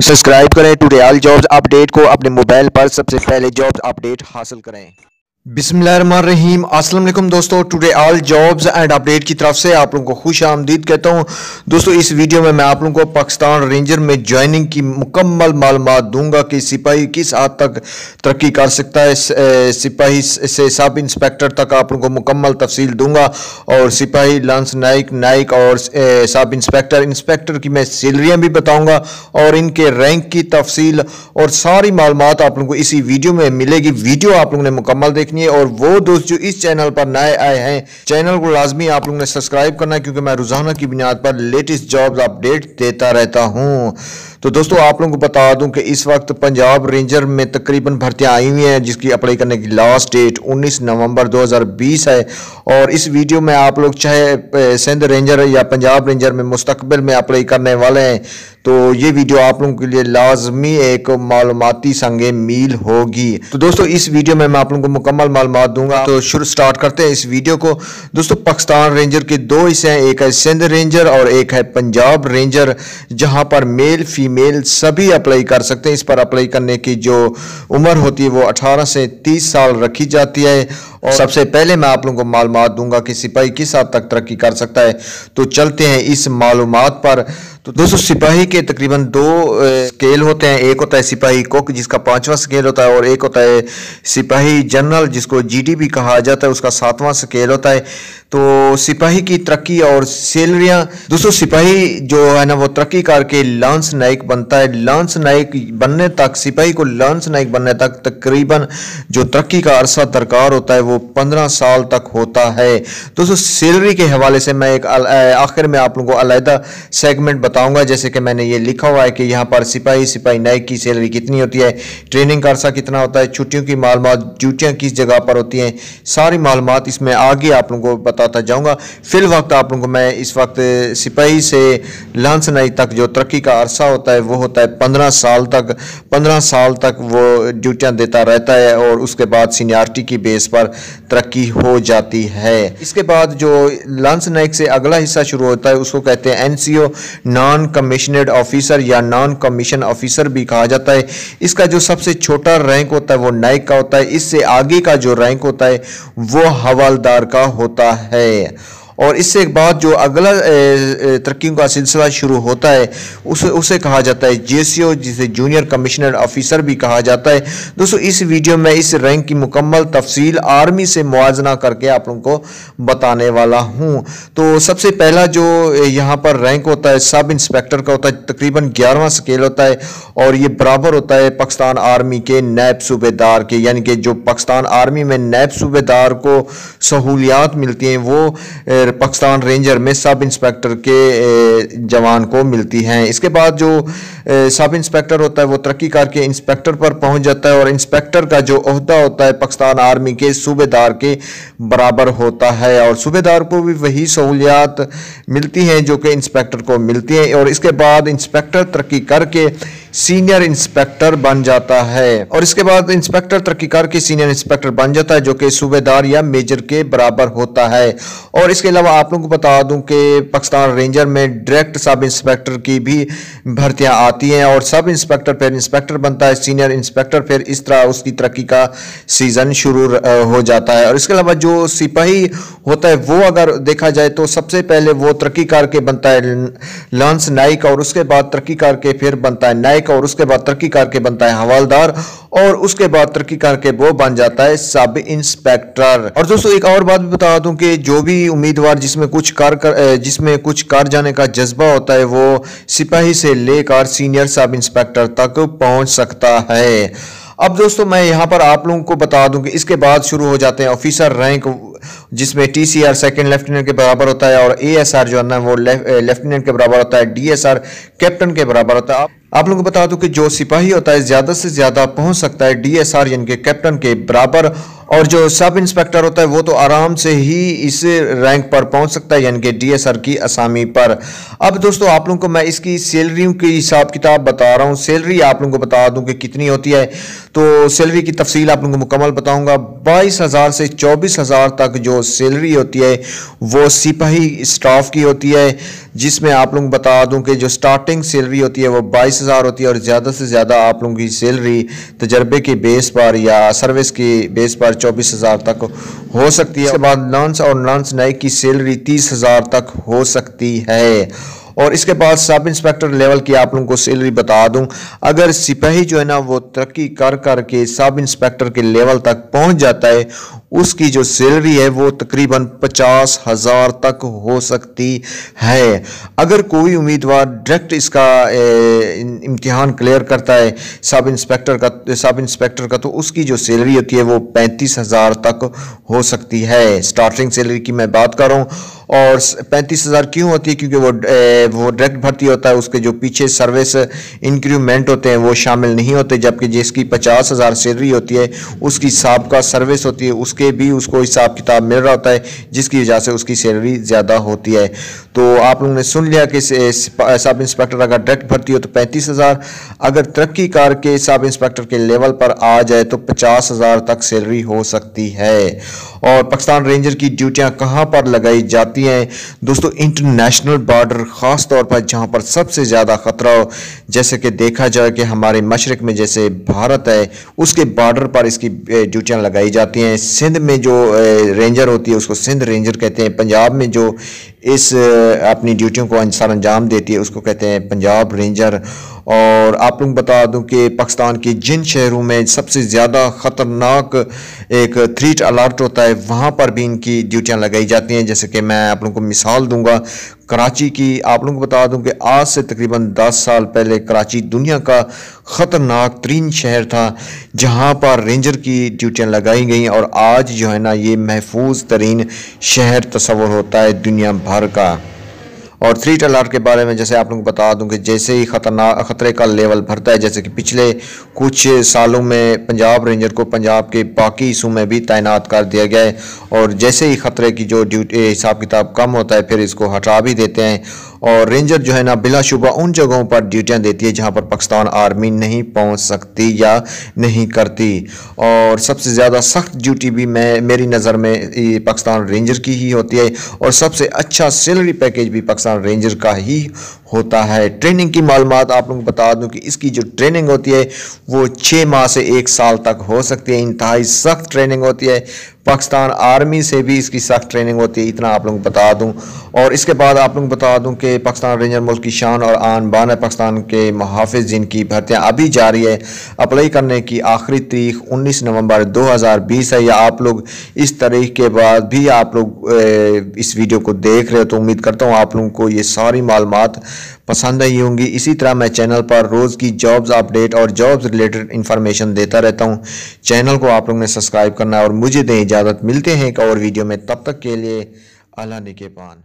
Subscribe करें to real jobs update को अपने मोबाइल पर सबसे पहले जॉब्स अपडेट हासिल करें। बिस्मिल्लाहिर्रहमानिर्रहीम। अस्सलाम वालेकुम दोस्तों, today all jobs and update की तरफ से आप लोगों को खुश आमदीद कहता हूं। दोस्तों इस वीडियो में मैं आप लोगों को पाकिस्तान रेंजर में ज्वाइनिंग की मुकम्मल मालूमात दूंगा कि सिपाही किस हद तक तरक्की कर सकता है। सिपाही से सब इंस्पेक्टर तक आप लोगों को मुकम्मल तफसील दूंगा और सिपाही लांस नाइक और सब इंस्पेक्टर की मैं सैलरियाँ भी बताऊँगा और इनके रैंक की तफसील और सारी मालूमात आप लोगों को इसी वीडियो में मिलेगी। वीडियो आप लोगों ने मुकम्मल देखनी है और वो दोस्त जो इस चैनल पर नए आए हैं, चैनल को लाजमी आप लोगों ने सब्सक्राइब करना है क्योंकि मैं रोजाना की बुनियाद पर लेटेस्ट जॉब्स अपडेट देता रहता हूं। तो दोस्तों आप लोगों को बता दूं कि इस वक्त पंजाब रेंजर में तकरीबन भर्तियां आई हुई हैं जिसकी अप्लाई करने की लास्ट डेट 19 नवंबर 2020 है। और इस वीडियो में आप लोग चाहे सिंध रेंजर या पंजाब रेंजर में मुस्तकबिल में अप्लाई करने वाले हैं तो ये वीडियो आप लोगों के लिए लाजमी एक मालूमाती संगे मील होगी। तो दोस्तों इस वीडियो में मैं आप लोगों को मुकम्मल मालूमात दूंगा। तो शुरू स्टार्ट करते हैं इस वीडियो को। दोस्तों पाकिस्तान रेंजर के दो हिस्से हैं, एक है सिंध रेंजर और एक है पंजाब रेंजर, जहां पर मेल फीमेल सभी अप्लाई कर सकते हैं। इस पर अप्लाई करने की जो उम्र होती है वो 18 से 30 साल रखी जाती है। और सबसे पहले मैं आप लोगों को मालूमात दूंगा कि सिपाही किस हद तक तरक्की कर सकता है। तो चलते हैं इस मालूमात पर। तो दोस्तों सिपाही के तकरीबन दो स्केल होते हैं। एक होता है सिपाही कुक जिसका 5वां स्केल होता है और एक होता है सिपाही जनरल जिसको जीडी भी कहा जाता है, उसका 7वां स्केल होता है। तो सिपाही की तरक्की और सैलरियां, दोस्तों सिपाही जो है ना वो तरक्की करके लांस नाइक बनता है। लांस नाइक बनने तक, सिपाही को लांस नाइक बनने तक तकरीबन जो तरक्की का अरसा दरकार होता है वो 15 साल तक होता है। दोस्तों सैलरी के हवाले से मैं एक आखिर में आप लोगों को अलग सेगमेंट बताऊंगा, जैसे कि मैंने ये लिखा हुआ है कि यहाँ पर सिपाही नाइक की सैलरी कितनी होती है, ट्रेनिंग का अरसा कितना होता है, छुट्टियों की मालूमात, ड्यूटियाँ किस जगह पर होती हैं, सारी मालूमात इसमें आगे आप लोगों को बताता जाऊंगा। फिल वक्त आप लोगों को मैं इस वक्त सिपाही से लांस नाइक तक जो तरक्की का अरसा होता है वो होता है 15 साल तक। 15 साल तक वो ड्यूटियाँ देता रहता है और उसके बाद सीनियरिटी की बेस पर तरक्की हो जाती है। इसके बाद जो लांस नाइक से अगला हिस्सा शुरू होता है उसको कहते हैं एनसीओ, नॉन कमीशनड ऑफिसर या नॉन कमीशन ऑफिसर भी कहा जाता है। इसका जो सबसे छोटा रैंक होता है वो नाइक का होता है। इससे आगे का जो रैंक होता है वो हवलदार का होता है। और इससे एक बाद जो अगला तरक्की का सिलसिला शुरू होता है उसे कहा जाता है जेसीओ, जिसे जूनियर कमिश्नर ऑफिसर भी कहा जाता है। दोस्तों इस वीडियो में इस रैंक की मुकम्मल तफसील आर्मी से मुआजना करके आप लोगों को बताने वाला हूं। तो सबसे पहला जो यहाँ पर रैंक होता है सब इंस्पेक्टर का होता है, तकरीबन 11वां स्केल होता है और ये बराबर होता है पाकिस्तान आर्मी के नायब सूबेदार के, यानी कि जो पाकिस्तान आर्मी में नायब सूबेदार को सहूलियात मिलती हैं वो पाकिस्तान रेंजर में सब इंस्पेक्टर के जवान को मिलती हैं। इसके बाद जो सब इंस्पेक्टर होता है वो तरक्की करके इंस्पेक्टर पर पहुंच जाता है और इंस्पेक्टर का जो ओहदा होता है पाकिस्तान आर्मी के सूबेदार के बराबर होता है और सूबेदार को भी वही सहूलियात मिलती हैं जो कि इंस्पेक्टर को मिलती हैं। और इसके बाद इंस्पेक्टर तरक्की करके सीनियर इंस्पेक्टर बन जाता है और इसके बाद इंस्पेक्टर तरक्की करके सीनियर इंस्पेक्टर बन जाता है जो कि सूबेदार या मेजर के बराबर होता है। और इसके अलावा आप लोगों को बता दूं कि पाकिस्तान रेंजर में डायरेक्ट सब इंस्पेक्टर की भी भर्तियां आती हैं और सब इंस्पेक्टर फिर इंस्पेक्टर बनता है, सीनियर इंस्पेक्टर, फिर इस तरह उसकी तरक्की का सीजन शुरू हो जाता है। और इसके अलावा जो सिपाही होता है वो अगर देखा जाए तो सबसे पहले वो तरक्की करके बनता है लांस नाइक और उसके बाद तरक्की करके फिर बनता है नाइक और उसके बाद तरक्की करके बनता है हवलदार और उसके बाद तरक्की करके वो बन जाता है सब इंस्पेक्टर। और दोस्तों एक और बात भी बता दूं कि जो भी उम्मीदवार जिसमें कुछ कर जाने का जज्बा होता है वो सिपाही से लेकर सीनियर सब इंस्पेक्टर तक पहुंच सकता है। अब दोस्तों मैं यहाँ पर आप लोगों को बता दूं कि इसके बाद शुरू हो जाते हैं ऑफिसर रैंक, जिसमें टीसीआर सेकंड लेफ्टिनेंट के बराबर होता है और एएसआर जो है ना वो लेफ्टिनेंट के बराबर होता है, डीएसआर कैप्टन के बराबर होता है। आप लोगों को बता दूं कि जो सिपाही होता है ज्यादा से ज्यादा पहुंच सकता है डीएसआर यानी कि कैप्टन के बराबर और जो सब इंस्पेक्टर होता है वो तो आराम से ही इस रैंक पर पहुंच सकता है यानी कि डीएसआर की असामी पर। अब दोस्तों आप लोगों को मैं इसकी सैलरियों की हिसाब किताब बता रहा हूं। सैलरी आप लोगों को बता दूं कि कितनी होती है, तो सैलरी की तफसील आप लोगों को मुकम्मल बताऊंगा। 22,000 से 24,000 तक जो सैलरी होती है वो सिपाही स्टाफ की होती है, जिसमें आप लोगों को बता दूं कि जो स्टार्टिंग सैलरी होती है वो 22,000 होती है और ज़्यादा से ज़्यादा आप लोगों की सैलरी तजर्बे के बेस पर या सर्विस के बेस पर 24,000 तक हो सकती है। उसके बाद लांस और लांस नाइक की सैलरी 30,000 तक हो सकती है। और इसके बाद सब इंस्पेक्टर लेवल की आप लोगों को सैलरी बता दूं, अगर सिपाही जो है ना वो तरक्की कर कर के सब इंस्पेक्टर के लेवल तक पहुंच जाता है, उसकी जो सैलरी है वो तकरीबन 50,000 तक हो सकती है। अगर कोई उम्मीदवार डायरेक्ट इसका इम्तिहान क्लियर करता है सब इंस्पेक्टर का तो उसकी जो सैलरी होती है वो 35,000 तक हो सकती है। स्टार्टिंग सैलरी की मैं बात कर रहा हूँ। और 35,000 क्यों होती है? क्योंकि वो डायरेक्ट भर्ती होता है, उसके जो पीछे सर्विस इंक्रीमेंट होते हैं वो शामिल नहीं होते, जबकि जिसकी 50,000 सैलरी होती है उसकी साबका सर्विस होती है, उसके भी उसको हिसाब किताब मिल रहा होता है, जिसकी वजह से उसकी सैलरी ज़्यादा होती है। तो आप लोगों ने सुन लिया कि सब इंस्पेक्टर अगर डायरेक्ट भर्ती हो तो 35,000, अगर तरक्की करके सब इंस्पेक्टर के लेवल पर आ जाए तो 50,000 तक सैलरी हो सकती है। और पाकिस्तान रेंजर की ड्यूटियां कहां पर लगाई जाती हैं दोस्तों? इंटरनेशनल बॉर्डर, ख़ास तौर पर जहां पर सबसे ज़्यादा ख़तरा हो, जैसे कि देखा जाए कि हमारे मशरक़ में जैसे भारत है उसके बॉर्डर पर इसकी ड्यूटियां लगाई जाती हैं। सिंध में जो रेंजर होती है उसको सिंध रेंजर कहते हैं। पंजाब में जो इस अपनी ड्यूटियों को सर अंजाम देती है उसको कहते हैं पंजाब रेंजर। और आप लोग बता दूं कि पाकिस्तान के जिन शहरों में सबसे ज़्यादा ख़तरनाक एक थ्रेट अलर्ट होता है वहाँ पर भी इनकी ड्यूटियाँ लगाई जाती हैं। जैसे कि मैं आप लोगों को मिसाल दूंगा कराची की। आप लोगों को बता दूं कि आज से तकरीबन 10 साल पहले कराची दुनिया का ख़तरनाक तरीन शहर था जहाँ पर रेंजर की ड्यूटियाँ लगाई गई, और आज जो है ना ये महफूज तरीन शहर तस्वर होता है दुनिया भर का। और थ्रेट अलर्ट के बारे में जैसे आप लोगों को बता दूं कि जैसे ही ख़तरे का लेवल बढ़ता है, जैसे कि पिछले कुछ सालों में पंजाब रेंजर को पंजाब के बाकी हिस्सों में भी तैनात कर दिया गया है, और जैसे ही ख़तरे की जो ड्यूटी हिसाब किताब कम होता है फिर इसको हटा भी देते हैं। और रेंजर जो है ना बिलाशुबा उन जगहों पर ड्यूटियाँ देती है जहाँ पर पाकिस्तान आर्मी नहीं पहुँच सकती या नहीं करती। और सबसे ज़्यादा सख्त ड्यूटी भी मेरी नज़र में पाकिस्तान रेंजर की ही होती है, और सबसे अच्छा सैलरी पैकेज भी पाकिस्तान रेंजर का ही होता है। ट्रेनिंग की मालूमात आप लोगों को बता दूं कि इसकी जो ट्रेनिंग होती है वो 6 माह से 1 साल तक हो सकती है। इंतहाई सख्त ट्रेनिंग होती है, पाकिस्तान आर्मी से भी इसकी सख्त ट्रेनिंग होती है, इतना आप लोगों को बता दूं। और इसके बाद आप लोगों को बता दूं कि पाकिस्तान रेंजर मुल्क की शान और आन बान है। पाकिस्तान के मुहाफिज जिनकी भर्तियाँ अभी जारी है, अप्लाई करने की आखिरी तारीख 19 नवंबर 2020 है, या आप लोग इस तारीख के बाद भी आप लोग इस वीडियो को देख रहे हो तो उम्मीद करता हूँ आप लोगों को ये सारी मालूमात पसंद आई होंगी। इसी तरह मैं चैनल पर रोज़ की जॉब्स अपडेट और जॉब्स रिलेटेड इंफॉर्मेशन देता रहता हूँ। चैनल को आप लोगों ने सब्सक्राइब करना है और मुझे दें इजाज़त। मिलते हैं एक और वीडियो में, तब तक के लिए अल्लाह निगहबान।